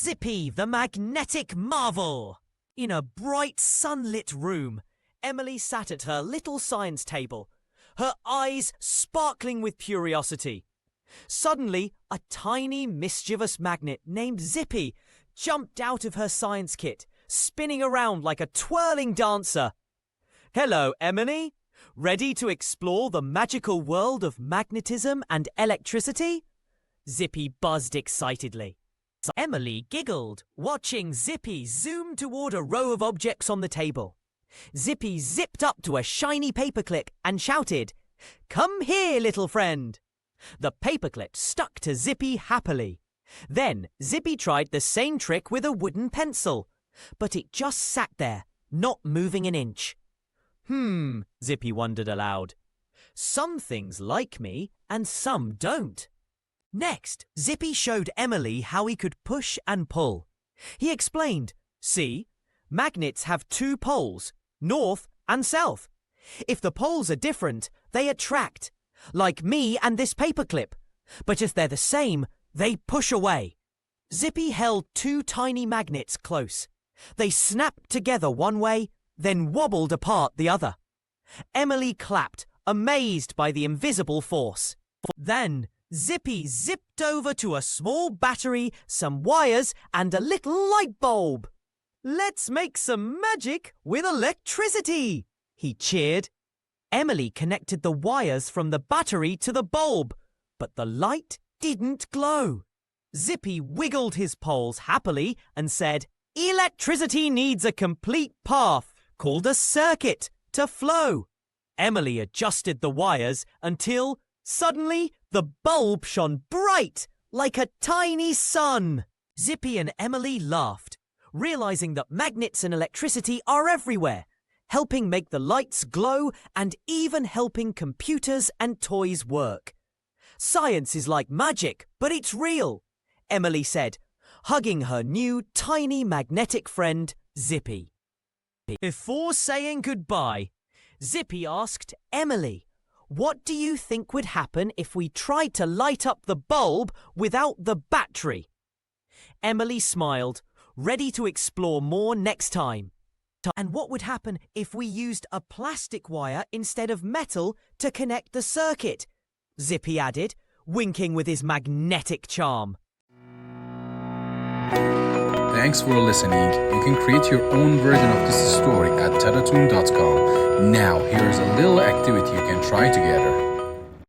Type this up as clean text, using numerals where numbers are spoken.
Zippy, the magnetic marvel! In a bright, sunlit room, Emily sat at her little science table, her eyes sparkling with curiosity. Suddenly, a tiny, mischievous magnet named Zippy jumped out of her science kit, spinning around like a twirling dancer. "Hello, Emily. Ready to explore the magical world of magnetism and electricity?" Zippy buzzed excitedly. Emily giggled, watching Zippy zoom toward a row of objects on the table. Zippy zipped up to a shiny paperclip and shouted, "Come here, little friend." The paperclip stuck to Zippy happily. Then Zippy tried the same trick with a wooden pencil, but it just sat there, not moving an inch. Zippy wondered aloud. Some things like me and some don't. Next, Zippy showed Emily how he could push and pull. He explained, "See, magnets have two poles, north and south. If the poles are different, they attract, like me and this paperclip. But if they're the same, they push away." Zippy held two tiny magnets close. They snapped together one way, then wobbled apart the other. Emily clapped, amazed by the invisible force. Then Zippy zipped over to a small battery, some wires, and a little light bulb. "Let's make some magic with electricity!" he cheered. Emily connected the wires from the battery to the bulb, but the light didn't glow. Zippy wiggled his poles happily and said, "Electricity needs a complete path, called a circuit, to flow." Emily adjusted the wires until, suddenly, the bulb shone bright, like a tiny sun. Zippy and Emily laughed, realizing that magnets and electricity are everywhere, helping make the lights glow and even helping computers and toys work. "Science is like magic, but it's real," Emily said, hugging her new tiny magnetic friend, Zippy. Before saying goodbye, Zippy asked Emily, "What do you think would happen if we tried to light up the bulb without the battery?" Emily smiled, ready to explore more next time. "And what would happen if we used a plastic wire instead of metal to connect the circuit?" Zippy added, winking with his magnetic charm. Thanks for listening. You can create your own version of this story at Tadatoon.com. Now, here's a little activity you can try together.